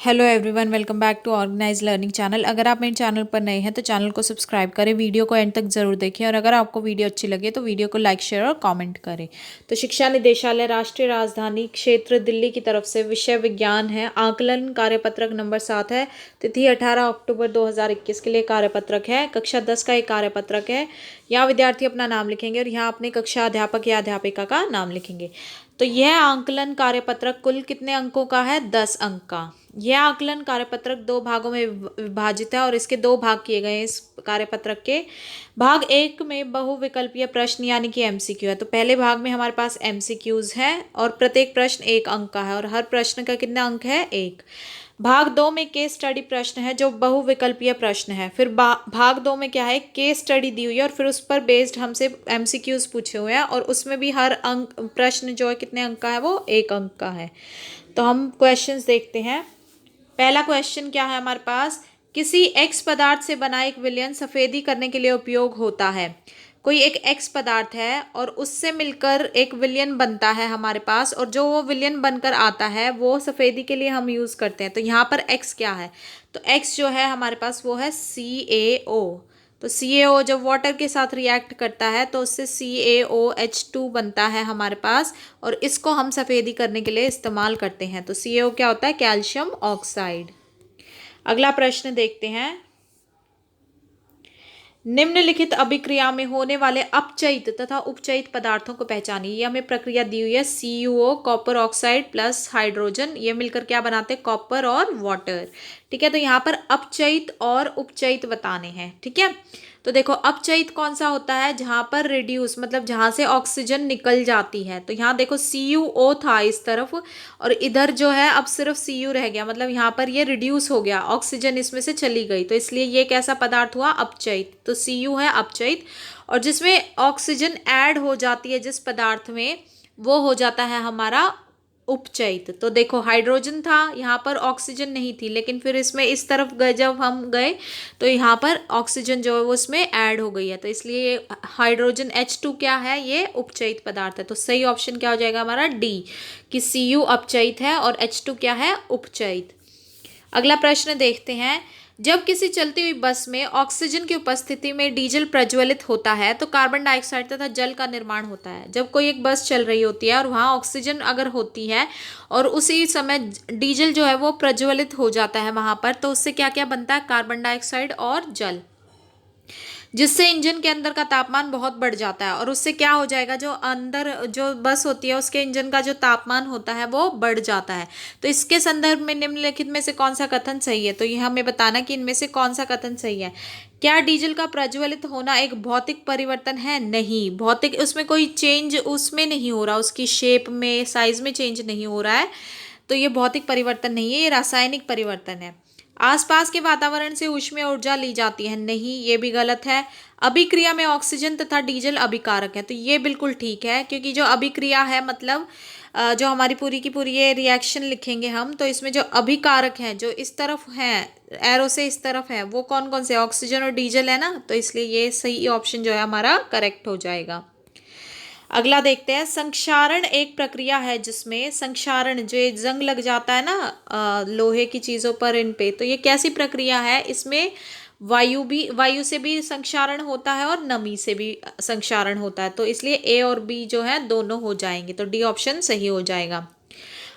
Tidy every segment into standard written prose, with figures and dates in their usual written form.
Hello everyone, welcome back to organise learning channel. अगर आप मेरे चैनल पर नए हैं तो चैनल को सब्सक्राइब करें, वीडियो को एंड तक ज़रूर देखें और अगर आपको वीडियो अच्छी लगे तो वीडियो को लाइक शेयर और कमेंट करें। तो शिक्षा निदेशालय राष्ट्रीय राजधानी क्षेत्र दिल्ली की तरफ से विषय विज्ञान है, आकलन कार्यपत्रक नंबर 7 है। तिथि 18 अक्टूबर 2021 के लिए कार्यपत्रक है। कक्षा 10 का एक कार्यपत्रक है। यहाँ विद्यार्थी अपना नाम लिखेंगे और यहाँ अपने कक्षा अध्यापक या अध्यापिका का नाम लिखेंगे। तो यह आकलन कार्यपत्रक कुल कितने अंकों का है? 10 अंक का। यह आकलन कार्यपत्रक 2 भागों में विभाजित है और इसके 2 भाग किए गए हैं। इस कार्यपत्रक के भाग 1 में बहुविकल्पीय प्रश्न यानी कि एमसीक्यू है। तो पहले भाग में हमारे पास एमसीक्यूज है और प्रत्येक प्रश्न 1 अंक का है और हर प्रश्न का कितना अंक है? 1। भाग 2 में केस स्टडी प्रश्न है जो बहुविकल्पीय प्रश्न है। फिर भाग 2 में क्या है? केस स्टडी दी हुई है और फिर उस पर बेस्ड हमसे एमसीक्यूज पूछे हुए हैं और उसमें भी हर अंक प्रश्न जो है कितने अंक का है? वो 1 अंक का है। तो हम क्वेश्चंस देखते हैं। पहला क्वेश्चन क्या है हमारे पास? किसी एक्स पदार्थ से बना एक विलयन सफेदी करने के लिए उपयोग होता है। कोई एक एक्स पदार्थ है और उससे मिलकर एक विलयन बनता है हमारे पास, और जो वो विलयन बनकर आता है वो सफेदी के लिए हम यूज करते हैं। तो यहाँ पर एक्स क्या है? तो एक्स जो है हमारे पास वो है CaO। तो CaO जब वाटर के साथ रिएक्ट करता है तो उससे CaOH2 बनता है हमारे पास, और इसको हम सफेदी करने के लिए इस्तेमाल करते हैं। तो CaO क्या होता है? Calcium oxide. अगला प्रश्न देखते हैं। निम्नलिखित अभिक्रिया में होने वाले अपचयित तथा उपचयित पदार्थों को पहचानिए। ये हमें प्रक्रिया दी हुई है। CuO copper oxide plus hydrogen, ये मिलकर क्या बनाते हैं? कॉपर और वाटर। ठीक है, तो यहाँ पर अपचयित और उपचयित बताने हैं। ठीक है, तो देखो अपचयित कौन सा होता है? जहाँ पर रिड्यूस, मतलब जहाँ से ऑक्सीजन निकल जाती है। तो यहाँ देखो CuO था इस तरफ और इधर जो है अब सिर्फ Cu रह गया, मतलब यहाँ पर ये रिड्यूस हो गया, ऑक्सीजन इसमें से चली गई, तो इसलिए ये कैसा पदार्थ हुआ? अपचयित। तो Cu है अपचयित, और जिसमें ऑक्सीजन ऐड हो जाती है जिस पदार्थ में, वो हो जाता है हमारा उपचयित। तो देखो हाइड्रोजन था, यहाँ पर ऑक्सीजन नहीं थी, लेकिन फिर इसमें इस तरफ गए जब हम गए तो यहाँ पर ऑक्सीजन जो है वो इसमें ऐड हो गई है, तो इसलिए हाइड्रोजन H2 क्या है? ये उपचयित पदार्थ है। तो सही ऑप्शन क्या हो जाएगा हमारा? डी, कि Cu अपचयित है और H2 क्या है? उपचयित। अगला प्रश्न देखते हैं। जब किसी चलती हुई बस में ऑक्सीजन की उपस्थिति में डीजल प्रज्वलित होता है तो कार्बन डाइऑक्साइड तथा जल का निर्माण होता है। जब कोई एक बस चल रही होती है और वहाँ ऑक्सीजन अगर होती है और उसी समय डीजल जो है वो प्रज्वलित हो जाता है वहाँ पर, तो उससे क्या क्या बनता है? कार्बन डाइऑक्साइड और जल, जिससे इंजन के अंदर का तापमान बहुत बढ़ जाता है और उससे क्या हो जाएगा? जो अंदर जो बस होती है उसके इंजन का जो तापमान होता है वो बढ़ जाता है। तो इसके संदर्भ में निम्नलिखित में से कौन सा कथन सही है? तो ये हमें बताना कि इनमें से कौन सा कथन सही है। क्या डीजल का प्रज्वलित होना एक भौतिक परिवर्तन है? नहीं, भौतिक उसमें कोई चेंज उसमें नहीं हो रहा, उसकी शेप में साइज में चेंज नहीं हो रहा है, तो ये भौतिक परिवर्तन नहीं है, ये रासायनिक परिवर्तन है। आसपास के वातावरण से ऊष्मीय ऊर्जा ली जाती है? नहीं, ये भी गलत है। अभिक्रिया में ऑक्सीजन तथा डीजल अभिकारक है, तो ये बिल्कुल ठीक है, क्योंकि जो अभिक्रिया है मतलब जो हमारी पूरी की पूरी ये रिएक्शन लिखेंगे हम, तो इसमें जो अभिकारक हैं जो इस तरफ हैं, एरो से इस तरफ है, वो कौन कौन से? ऑक्सीजन और डीजल है ना, तो इसलिए ये सही ऑप्शन जो है हमारा करेक्ट हो जाएगा। अगला देखते हैं। संक्षारण एक प्रक्रिया है जिसमें संक्षारण, जो ये जंग लग जाता है ना लोहे की चीज़ों पर, इन पे, तो ये कैसी प्रक्रिया है? इसमें वायु से भी संक्षारण होता है और नमी से भी संक्षारण होता है, तो इसलिए ए और बी जो है दोनों हो जाएंगे, तो डी ऑप्शन सही हो जाएगा।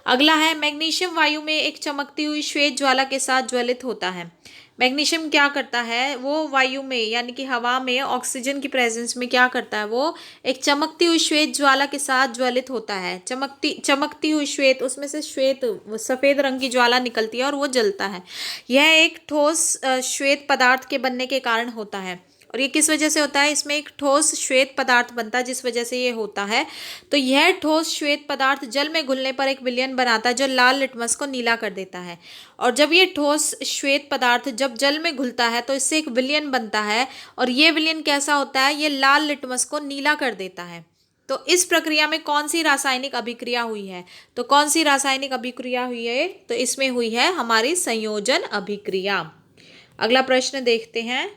अगला है। मैग्नीशियम वायु में एक चमकती हुई श्वेत ज्वाला के साथ ज्वलित होता है। मैग्नीशियम क्या करता है? वो वायु में यानी कि हवा में ऑक्सीजन की प्रेजेंस में क्या करता है? वो एक चमकती हुई श्वेत ज्वाला के साथ ज्वलित होता है। चमकती हुई श्वेत, उसमें से श्वेत सफ़ेद रंग की ज्वाला निकलती है और वो जलता है। यह एक ठोस श्वेत पदार्थ के बनने के कारण होता है। और ये किस वजह से होता है? इसमें एक ठोस श्वेत पदार्थ बनता है जिस वजह से ये होता है। तो यह ठोस श्वेत पदार्थ जल में घुलने पर एक विलयन बनाता है जो लाल लिटमस को नीला कर देता है। और जब ये ठोस श्वेत पदार्थ जब जल में घुलता है तो इससे एक विलयन बनता है, और ये विलयन कैसा होता है? ये लाल लिटमस को नीला कर देता है। तो इस प्रक्रिया में कौन सी रासायनिक अभिक्रिया हुई है? तो कौन सी रासायनिक अभिक्रिया हुई है? तो इसमें हुई है हमारी संयोजन अभिक्रिया। अगला प्रश्न देखते हैं।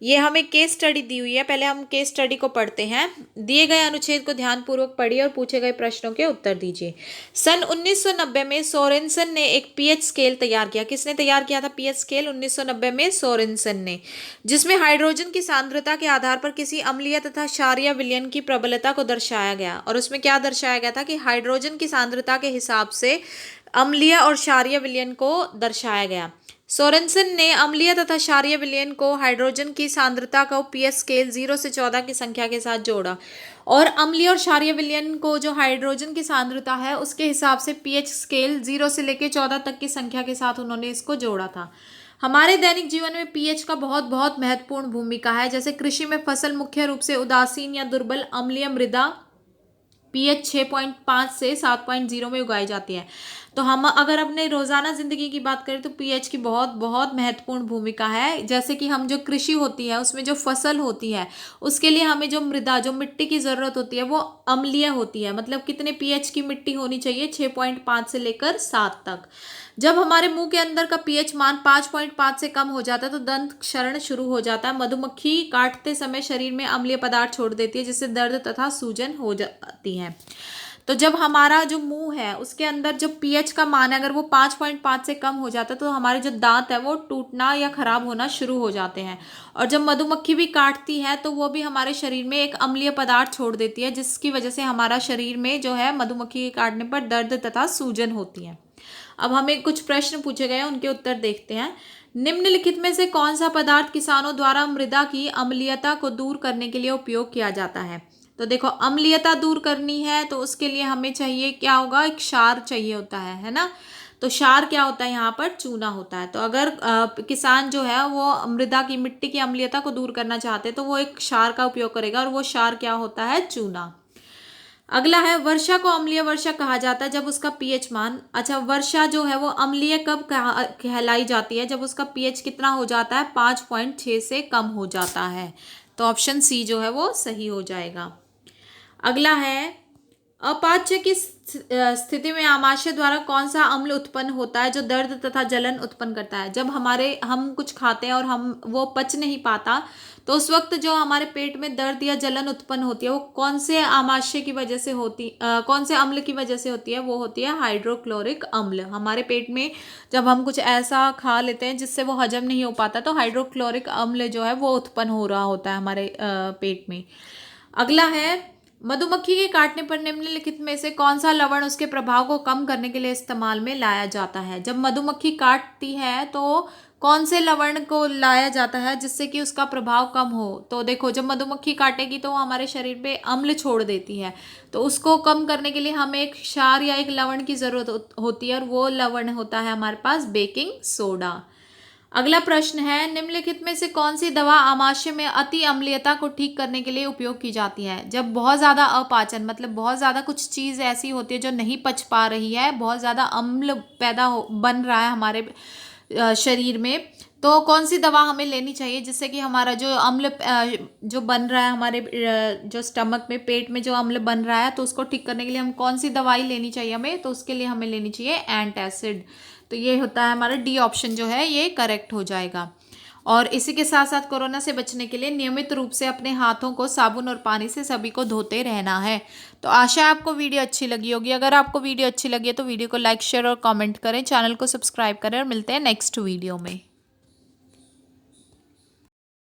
ये हमें केस स्टडी दी हुई है, पहले हम केस स्टडी को पढ़ते हैं। दिए गए अनुच्छेद को ध्यानपूर्वक पढ़िए और पूछे गए प्रश्नों के उत्तर दीजिए। सन 1990 में सोरेनसन ने एक पीएच स्केल तैयार किया। किसने तैयार किया था पीएच स्केल? 1990 में सोरेनसन ने, जिसमें हाइड्रोजन की सांद्रता के आधार पर किसी अम्लीय तथा क्षारीय विलयन की प्रबलता को दर्शाया गया। और उसमें क्या दर्शाया गया था कि हाइड्रोजन की सांद्रता के हिसाब से अम्लीय और क्षारीय विलयन को दर्शाया गया। सोरेनसन ने अम्लीय तथा क्षारीय विलयन को हाइड्रोजन की सांद्रता को पीएच स्केल 0 से 14 की संख्या के साथ जोड़ा, और अम्लीय और क्षारीय विलयन को जो हाइड्रोजन की सांद्रता है उसके हिसाब से पीएच स्केल 0 से लेकर 14 तक की संख्या के साथ उन्होंने इसको जोड़ा था। हमारे दैनिक जीवन में पीएच का बहुत बहुत महत्वपूर्ण भूमिका है। जैसे कृषि में फसल मुख्य रूप से उदासीन या दुर्बल अम्लीय मृदा पीएच 6.5 से 7.0 में उगाई जाती है। तो हम अगर अपने रोजाना जिंदगी की बात करें तो पीएच की बहुत बहुत महत्वपूर्ण भूमिका है। जैसे कि हम जो कृषि होती है उसमें जो फसल होती है उसके लिए हमें जो मृदा, जो मिट्टी की जरूरत होती है वो अम्लीय होती है। मतलब कितने पीएच की मिट्टी होनी चाहिए? 6.5 से लेकर 7 तक। जब हमारे मुंह के अंदर का पीएच मान 5.5 से कम हो जाता है तो दंत क्षरण शुरू हो जाता है। मधुमक्खी काटते समय शरीर में अम्लीय पदार्थ छोड़ देती है जिससे दर्द तथा सूजन हो जाती है। तो जब हमारा जो मुंह है उसके अंदर जो पीएच का मान है अगर वो 5.5 से कम हो जाता है तो हमारे जो दांत है वो टूटना या खराब होना शुरू हो जाते हैं। और जब मधुमक्खी भी काटती है तो वो भी हमारे शरीर में एक अम्लीय पदार्थ छोड़ देती है जिसकी वजह से हमारा शरीर में जो है मधुमक्खी के काटने पर दर्द तथा सूजन होती है। अब हमें कुछ प्रश्न पूछे गए हैं, उनके उत्तर देखते हैं। निम्नलिखित में से कौन सा पदार्थ किसानों द्वारा मृदा की अम्लीयता को दूर करने के लिए उपयोग किया जाता है? तो देखो, अम्लीयता दूर करनी है तो उसके लिए हमें चाहिए क्या होगा? एक क्षार चाहिए होता है ना। तो क्षार क्या होता है? यहाँ पर चूना होता है। तो अगर किसान जो है वो मृदा की, मिट्टी की अम्लीयता को दूर करना चाहते हैं तो वो एक क्षार का उपयोग करेगा, और वो क्षार क्या होता है? चूना। अगला है, वर्षा को अम्लीय वर्षा कहा जाता है जब उसका पीएच मान, अच्छा वर्षा जो है वो अम्लीय कब कहलाई जाती है? जब उसका पीएच कितना हो जाता है? 5.6 से कम हो जाता है। तो ऑप्शन सी जो है वो सही हो जाएगा। अगला है, अपाच्य की स्थिति में आमाशय द्वारा कौन सा अम्ल उत्पन्न होता है जो दर्द तथा जलन उत्पन्न करता है? जब हम कुछ खाते हैं और हम वो पच नहीं पाता तो उस वक्त जो हमारे पेट में दर्द या जलन उत्पन्न होती है वो कौन से आमाशय की वजह से कौन से अम्ल की वजह से होती है? वो होती है हाइड्रोक्लोरिक अम्ल। हमारे पेट में जब हम कुछ ऐसा खा लेते हैं जिससे वो हजम नहीं हो पाता तो हाइड्रोक्लोरिक अम्ल जो है वो उत्पन्न हो रहा होता है हमारे पेट में। अगला है, मधुमक्खी के काटने पर निम्नलिखित में से कौन सा लवण उसके प्रभाव को कम करने के लिए इस्तेमाल में लाया जाता है? जब मधुमक्खी काटती है तो कौन से लवण को लाया जाता है जिससे कि उसका प्रभाव कम हो? तो देखो, जब मधुमक्खी काटेगी तो वो हमारे शरीर पे अम्ल छोड़ देती है, तो उसको कम करने के लिए हमें एक क्षार या एक लवण की जरूरत होती है, और वो लवण होता है हमारे पास बेकिंग सोडा। अगला प्रश्न है, निम्नलिखित में से कौन सी दवा आमाशय में अति अम्लीयता को ठीक करने के लिए उपयोग की जाती है? जब बहुत ज़्यादा अपाचन, मतलब बहुत ज़्यादा कुछ चीज़ ऐसी होती है जो नहीं पच पा रही है, बहुत ज़्यादा अम्ल बन रहा है हमारे शरीर में, तो कौन सी दवा हमें लेनी चाहिए जिससे कि हमारा जो अम्ल जो बन रहा है हमारे जो स्टमक में, पेट में जो अम्ल बन रहा है, तो उसको ठीक करने के लिए हम कौन सी दवाई लेनी चाहिए हमें? तो उसके लिए हमें लेनी चाहिए एंटासिड। तो ये होता है हमारा डी ऑप्शन जो है ये करेक्ट हो जाएगा। और इसी के साथ साथ कोरोना से बचने के लिए नियमित रूप से अपने हाथों को साबुन और पानी से सभी को धोते रहना है। तो आशा है आपको वीडियो अच्छी लगी होगी। अगर आपको वीडियो अच्छी लगी है तो वीडियो को लाइक, शेयर और कमेंट करें, चैनल को सब्सक्राइब करें, और मिलते हैं नेक्स्ट वीडियो में।